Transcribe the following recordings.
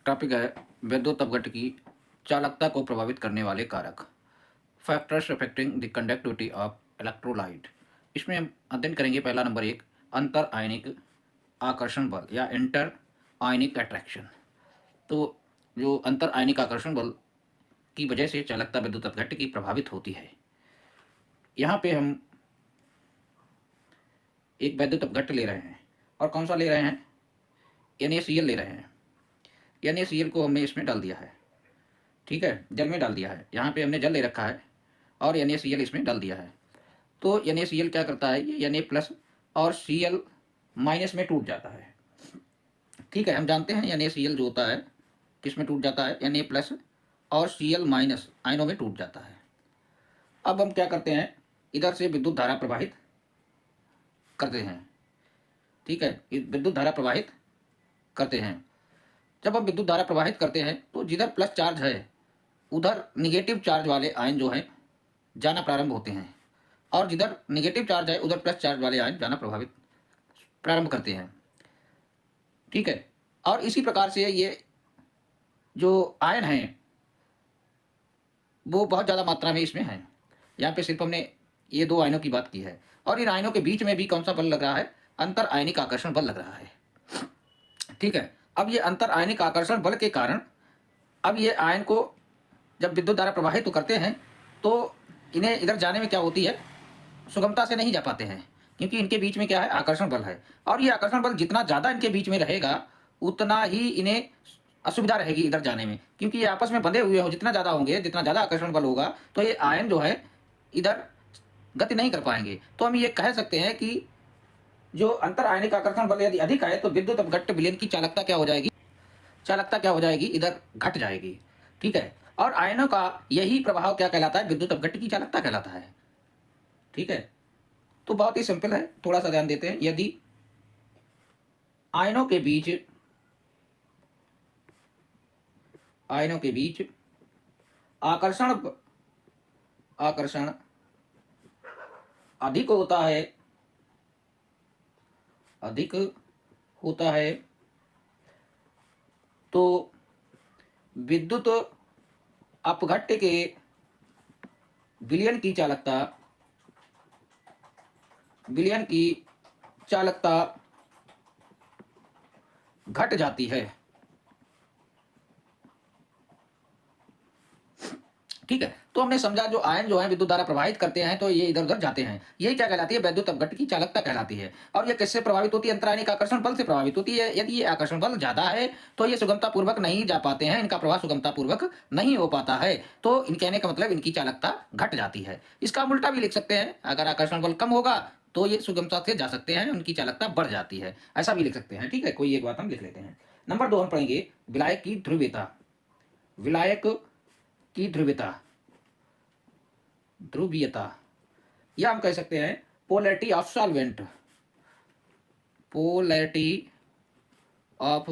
Topic है विद्युत अपघट्ट की चालकता को प्रभावित करने वाले कारक, factors affecting the conductivity of electrolyte. इसमें हम अध्ययन करेंगे पहला नंबर एक, अंतर आयनिक आकर्षण बल या इंटर आयनिक अट्रैक्शन। तो जो अंतर आयनिक आकर्षण बल की वजह से चालकता विद्युत अपघट्ट की प्रभावित होती है। यहाँ पे हम एक विद्युत अपघट्ट ले रहे हैं, और कौन सा ले रहे हैं, NaCl ले रहे हैं। NaCl को हमने इसमें डाल दिया है, ठीक है, जल में डाल दिया है। यहाँ पे हमने जल ले रखा है और NaCl इसमें डाल दिया है। तो NaCl क्या करता है, ये Na प्लस और Cl माइनस में टूट जाता है। ठीक है, हम जानते हैं NaCl जो होता है किस में टूट जाता है, Na प्लस और Cl माइनस आयनों में टूट जाता है। अब हम क्या करते हैं, इधर से विद्युत धारा प्रवाहित करते हैं। ठीक है, विद्युत धारा प्रवाहित करते हैं। जब हम विद्युत धारा प्रवाहित करते हैं तो जिधर प्लस चार्ज है उधर निगेटिव चार्ज वाले आयन जो हैं जाना प्रारंभ होते हैं, और जिधर निगेटिव चार्ज है उधर प्लस चार्ज वाले आयन जाना प्रारंभ करते हैं। ठीक है, और इसी प्रकार से ये जो आयन हैं वो बहुत ज़्यादा मात्रा में इसमें हैं। यहाँ पे सिर्फ हमने ये दो आयनों की बात की है, और इन आयनों के बीच में भी कौन सा बल लग रहा है, अंतर आयनिक आकर्षण बल लग रहा है। ठीक है, अब ये अंतर आयनिक आकर्षण बल के कारण अब ये आयन को जब विद्युत धारा प्रवाहित तो करते हैं तो इन्हें इधर जाने में क्या होती है, सुगमता से नहीं जा पाते हैं, क्योंकि इनके बीच में क्या है, आकर्षण बल है। और ये आकर्षण बल जितना ज़्यादा इनके बीच में रहेगा उतना ही इन्हें असुविधा रहेगी इधर जाने में, क्योंकि ये आपस में बंधे हुए हो, जितना ज़्यादा होंगे, जितना ज़्यादा आकर्षण बल होगा तो ये आयन जो है इधर गति नहीं कर पाएंगे। तो हम ये कह सकते हैं कि जो अंतर आयनिक आकर्षण बल यदि अधिक है तो विद्युत अपघट्ट विलयन की चालकता क्या हो जाएगी, चालकता क्या हो जाएगी, इधर घट जाएगी। ठीक है, और आयनों का यही प्रभाव क्या कहलाता है, विद्युत अपघट्ट की चालकता कहलाता है। ठीक है, तो बहुत ही सिंपल है, थोड़ा सा ध्यान देते हैं। यदि आयनों के बीच आकर्षण आकर्षण अधिक होता है तो विद्युत अपघट्ट के विलयन की चालकता घट जाती है। ठीक है, तो हमने समझा जो आयन जो है विद्युत धारा प्रवाहित करते हैं तो ये इधर उधर जाते हैं, यही क्या कहलाती है, विद्युत अपघट्ट की चालकता कहलाती है। और ये किससे प्रभावित होती है, अंतरायनिक आकर्षण बल से प्रभावित होती है। यदि ये आकर्षण बल ज्यादा है तो ये सुगमता पूर्वक नहीं जा पाते हैं, इनका प्रवाह सुगमता पूर्वक नहीं हो पाता है, तो इन कहने का मतलब इनकी चालकता घट जाती है। इसका हम उल्टा भी लिख सकते हैं, अगर आकर्षण बल कम होगा तो ये सुगमता से जा सकते हैं, उनकी चालकता बढ़ जाती है, ऐसा भी लिख सकते हैं। ठीक है, कोई एक बात हम लिख लेते हैं। नंबर 2 हम पढ़ेंगे विलायक की ध्रुवीयता। विलायक की ध्रुवीयता या हम कह सकते हैं polarity of solvent. Polarity of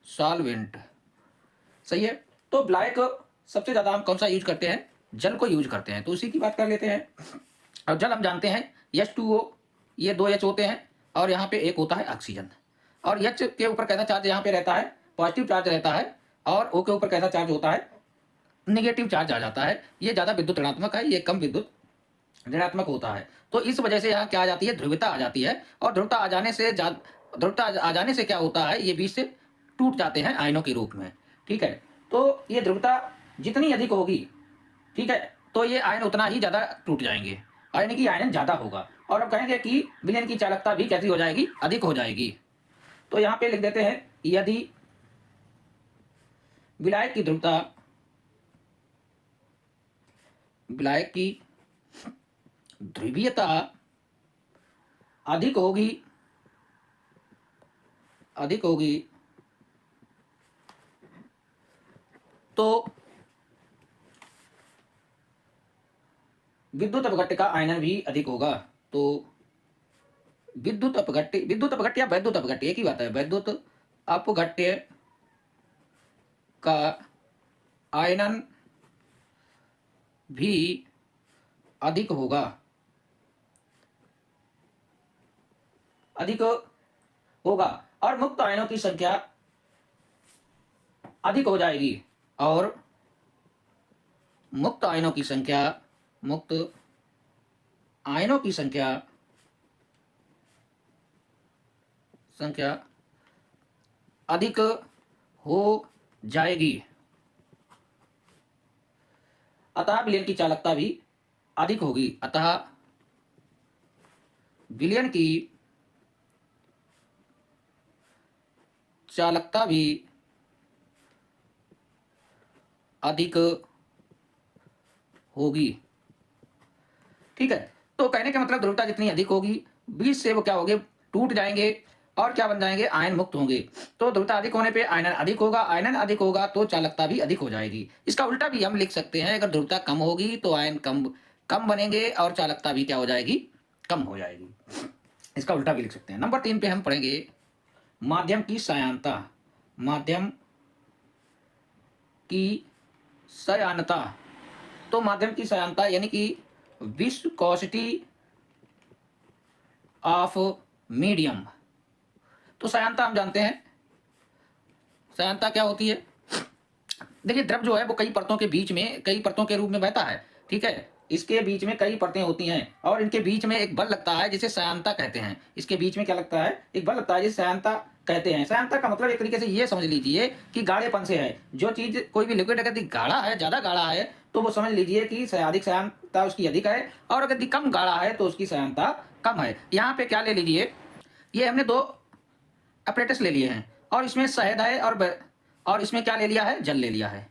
solvent सही है। तो विलायक सबसे ज्यादा हम कौन सा यूज करते हैं, जल को यूज करते हैं, तो उसी की बात कर लेते हैं। अब जल हम जानते हैं H2O, ये 2 H होते हैं और यहाँ पे एक होता है ऑक्सीजन, और H के ऊपर कैसा चार्ज यहाँ पे रहता है, पॉजिटिव चार्ज रहता है, और O के ऊपर कैसा चार्ज होता है, नेगेटिव चार्ज आ जाता है। ये ज्यादा विद्युत ऋणात्मक है, ये कम विद्युत ऋणात्मक होता है। तो इस वजह से यहाँ क्या आ जाती है, ध्रुवता आ जाती है, और ध्रुवता आ जाने से क्या होता है, ये बीच से टूट जाते हैं आयनों के रूप में। ठीक है, तो ये ध्रुवता जितनी अधिक होगी, ठीक है, तो ये आयन उतना ही ज्यादा टूट जाएंगे, यानी कि आयन ज्यादा होगा। और अब कहेंगे कि विलयन की चालकता भी कैसी हो जाएगी, अधिक हो जाएगी। तो यहाँ पे लिख देते हैं, यदि विलायक की ध्रुवीयता अधिक होगी तो विद्युत अपघट्ट का आयनन भी अधिक होगा। तो विद्युत अपघट्ट या वैद्युत अपघट्ट एक ही बात है, वैद्युत अपघट्य का आयनन भी अधिक होगा और मुक्त आयनों की संख्या अधिक हो जाएगी और मुक्त आयनों की संख्या मुक्त आयनों की संख्या अधिक हो जाएगी। अतः विलयन की चालकता भी अधिक होगी। अतः विलयन की चालकता भी अधिक होगी। ठीक है, तो कहने का मतलब ध्रुवता जितनी अधिक होगी बीच से वो क्या होंगे, टूट जाएंगे और क्या बन जाएंगे, आयन मुक्त होंगे। तो ध्रुवता अधिक होने पे आयनन अधिक होगा, आयनन अधिक होगा तो चालकता भी अधिक हो जाएगी। इसका उल्टा भी हम लिख सकते हैं, अगर ध्रुवता कम होगी तो आयन कम कम बनेंगे और चालकता भी क्या हो जाएगी, कम हो जाएगी। इसका उल्टा भी लिख सकते हैं। नंबर 3 पे हम पढ़ेंगे माध्यम की सयांता। माध्यम की सयांता, तो माध्यम की सयांता यानी कि विस्कोसिटी ऑफ मीडियम। तो सयांता हम जानते हैं, सयांता क्या होती है। देखिए द्रव जो है वो कई परतों के बीच में, कई परतों के रूप में बहता है। ठीक है, इसके बीच में कई परतें होती हैं और इनके बीच में एक बल लगता है जिसे सयांता कहते हैं। इसके बीच में क्या लगता है, एक बल लगता है जिसे सयांता कहते हैं। सयांता का मतलब एक तरीके से ये समझ लीजिए कि गाढ़ेपन से है। जो चीज कोई भी लिक्विड अगर गाढ़ा है, ज्यादा गाढ़ा है, तो वो समझ लीजिए कि अधिक सयांता उसकी अधिक है, और अगर कम गाढ़ा है तो उसकी सयांता कम है। यहाँ पे क्या ले लीजिए, ये हमने दो अपरेटस ले लिए हैं और इसमें शहद है और इसमें क्या ले लिया है, जल ले लिया है।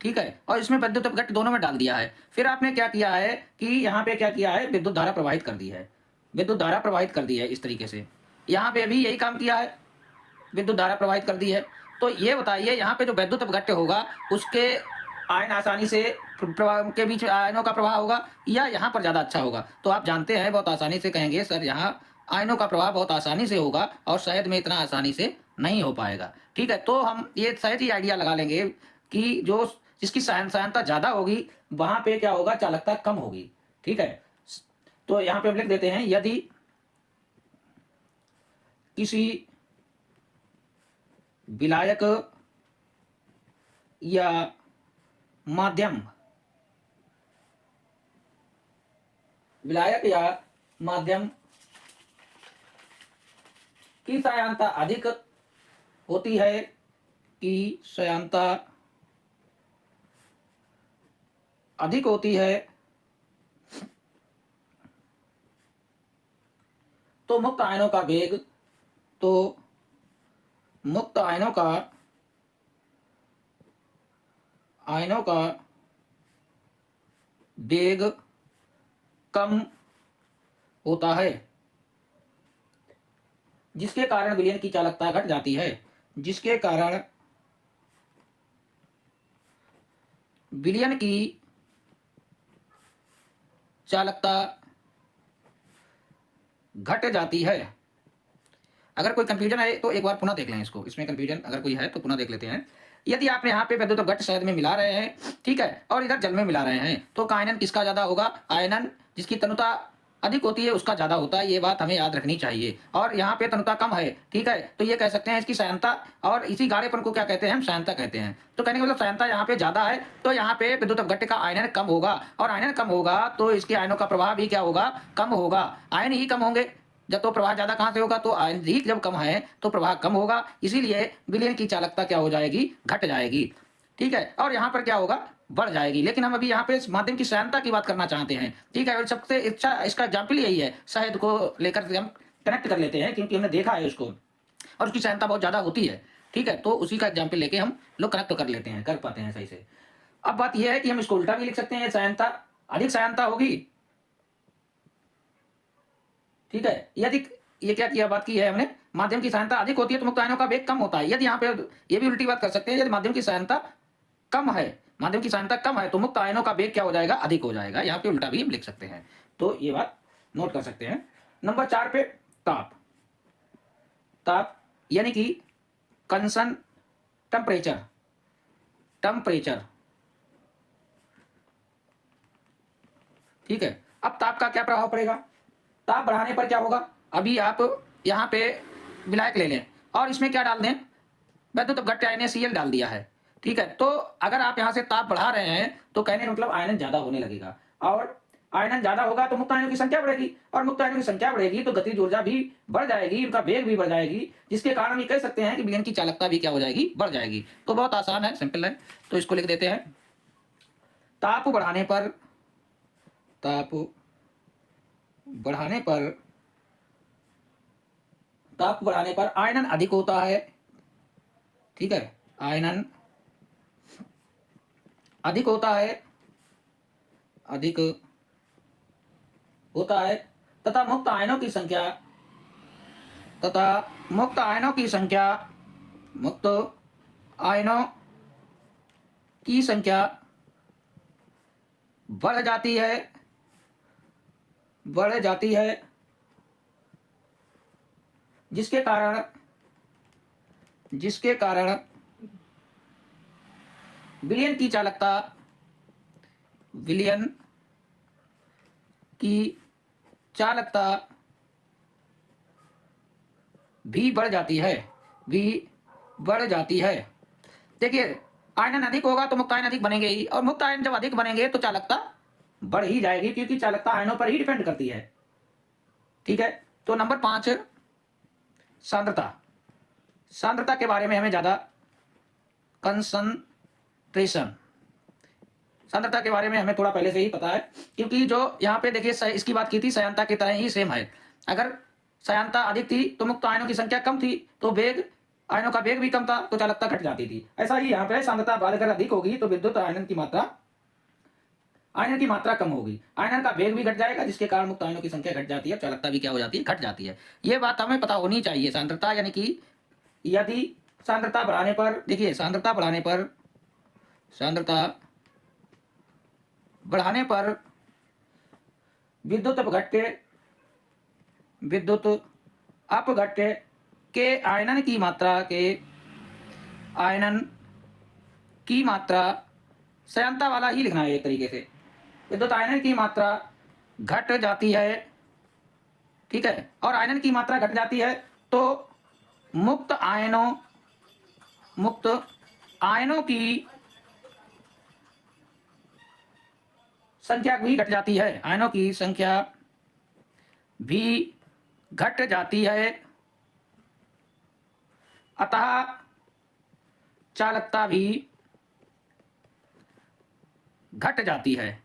ठीक है, और इसमें विद्युत अपघट्ट दोनों में डाल दिया है। फिर आपने क्या किया है कि यहाँ पे क्या किया है, विद्युत धारा प्रवाहित कर दी है, विद्युत धारा प्रवाहित कर दी है इस तरीके से। यहाँ पे भी यही काम किया है, विद्युत धारा प्रवाहित कर दी है। तो ये बताइए यहाँ पे जो विद्युत अपघट्ट होगा उसके आयन आसानी से प्रवाह के बीच आयनों का प्रवाह होगा या यहाँ पर ज़्यादा अच्छा होगा। तो आप जानते हैं बहुत आसानी से कहेंगे सर यहाँ आयनों का प्रवाह बहुत आसानी से होगा और शहद में इतना आसानी से नहीं हो पाएगा। ठीक है, तो हम ये सहज ही आइडिया लगा लेंगे कि जो जिसकी सयांता ज़्यादा होगी वहाँ पे क्या होगा, चालकता कम होगी। ठीक है, तो यहाँ पे हम लिख देते हैं, यदि किसी विलायक या माध्यम की सयांता अधिक होती है, की सयांता अधिक होती है, तो मुक्त आयनों का वेग, तो मुक्त आयनों का वेग कम होता है, जिसके कारण विलयन की चालकता घट जाती है। जिसके कारण विलयन की चालकता घट जाती है। अगर कोई कंफ्यूजन है तो एक बार पुनः देख लें इसको, इसमें कंफ्यूजन अगर कोई है तो पुनः देख लेते हैं। यदि आपने यहाँ पे विद्युत अपघट्ट शहद में मिला रहे हैं, ठीक है, और इधर जल में मिला रहे हैं, तो आयनन किसका ज्यादा होगा, आयनन जिसकी तनुता अधिक होती है उसका ज्यादा होता है। ये बात हमें याद रखनी चाहिए। और यहाँ पे तनुता कम है, ठीक है, तो ये कह सकते हैं इसकी सयांता, और इसी गाढ़ेपन को क्या कहते हैं, हम सयांता कहते हैं। तो कहने का मतलब सयांता यहाँ पे ज्यादा है, तो यहाँ पे विद्युत अपघट्ट का आयनन कम होगा, और आयनन कम होगा तो इसके आयनों का प्रवाह भी क्या होगा, कम होगा। आयन ही कम होंगे जब, तो प्रवाह ज्यादा कहां से होगा, तो आयन ही जब कम है तो प्रवाह कम होगा, इसीलिए विलयन की चालकता क्या हो जाएगी, घट जाएगी। ठीक है, और यहाँ पर क्या होगा, बढ़ जाएगी। लेकिन हम अभी यहाँ पे माध्यम की सयांता की बात करना चाहते हैं। ठीक है, और सबसे अच्छा इसका एग्जाम्पल यही है, शहद को लेकर हम कनेक्ट कर लेते हैं क्योंकि हमने देखा है उसको और उसकी सयांता बहुत ज्यादा होती है। ठीक है, तो उसी का एग्जाम्पल लेके हम लोग कनेक्ट कर लेते हैं, कर पाते हैं सही से। अब बात यह है कि हम इसको उल्टा भी लिख सकते हैं, सयांता अधिक सयांता होगी। ठीक है, यदि ये क्या किया, बात की है हमने, माध्यम की सयांता अधिक होती है तो मुक्त आयनों का वेग कम होता है। यदि यहाँ पे ये भी उल्टी बात कर सकते हैं, यदि माध्यम की सयांता कम है, माध्यम की सयांता कम है तो मुक्त आयनों का वेग क्या हो जाएगा, अधिक हो जाएगा। यहाँ पे उल्टा भी हम लिख सकते हैं, तो ये बात नोट कर सकते हैं। नंबर 4 पे ताप, ताप यानी कि कंसन टेम्परेचर, टेम्परेचर। ठीक है, अब ताप का क्या प्रभाव पड़ेगा, ताप बढ़ाने पर क्या होगा, अभी आप यहाँ पे विलायक ले लें और इसमें क्या डाल दें, विद्युत अपघट्ट NaCl डाल दिया है। ठीक है, तो अगर आप यहाँ से ताप बढ़ा रहे हैं तो कहने का मतलब आयनन ज़्यादा होने लगेगा, और आयनन ज़्यादा होगा तो मुक्त आयनों की संख्या बढ़ेगी, और मुक्त आयनों की संख्या बढ़ेगी तो गतिज ऊर्जा भी बढ़ जाएगी, उनका वेग भी बढ़ जाएगी, जिसके कारण ये कह सकते हैं कि विलयन की चालकता भी क्या हो जाएगी, बढ़ जाएगी। तो बहुत आसान है, सिंपल है, तो इसको लिख देते हैं। ताप बढ़ाने पर, ताप बढ़ाने पर, ताप बढ़ाने पर आयनन अधिक होता है, ठीक है, आयनन अधिक होता है, अधिक होता है, तथा मुक्त आयनों की संख्या, तथा मुक्त आयनों की संख्या, मुक्त आयनों की संख्या बढ़ जाती है, बढ़ जाती है, जिसके कारण, जिसके कारण विलयन की चालकता, विलयन की चालकता भी बढ़ जाती है, भी बढ़ जाती है। देखिए, आयनन अधिक होगा तो मुक्त आयन अधिक बनेंगे ही, और मुक्त आयन जब अधिक बनेंगे तो चालकता बढ़ ही जाएगी, क्योंकि चालकता आयनों पर ही डिपेंड करती है। ठीक है, तो नंबर 5 सांद्रता। सांद्रता के बारे में हमें ज्यादा, कंसंट्रेशन, सांद्रता के बारे में हमें थोड़ा पहले से ही पता है, क्योंकि जो यहाँ पे देखिए इसकी बात की थी, सयांता की तरह ही सेम है। अगर सयांता अधिक थी तो मुक्त आयनों की संख्या कम थी, तो वेग, आयनों का वेग भी कम था तो चालकता घट जाती थी। ऐसा ही यहाँ पे सांद्रता बढ़कर अधिक होगी तो विद्युत आयनन की मात्रा, आयनन की मात्रा कम होगी, आयनन का वेग भी घट जाएगा, जिसके कारण मुक्त आयनों की संख्या घट जाती है, चालकता भी क्या हो जाती है, घट जाती है। ये बात हमें पता होनी चाहिए। सांद्रता यानी कि यदि सांद्रता बढ़ाने पर, देखिए सांद्रता बढ़ाने पर, सांद्रता बढ़ाने पर विद्युत अपघट्य, विद्युत अपघट्य के आयनन की मात्रा, के आयनन की मात्रा, सयांता वाला ही लिखना है एक तरीके से, विद्युत आयनन की मात्रा घट जाती है, ठीक है, और आयनन की मात्रा घट जाती है तो मुक्त आयनों, मुक्त आयनों की संख्या भी घट जाती है, आयनों की संख्या भी घट जाती है, अतः चालकता भी घट जाती है।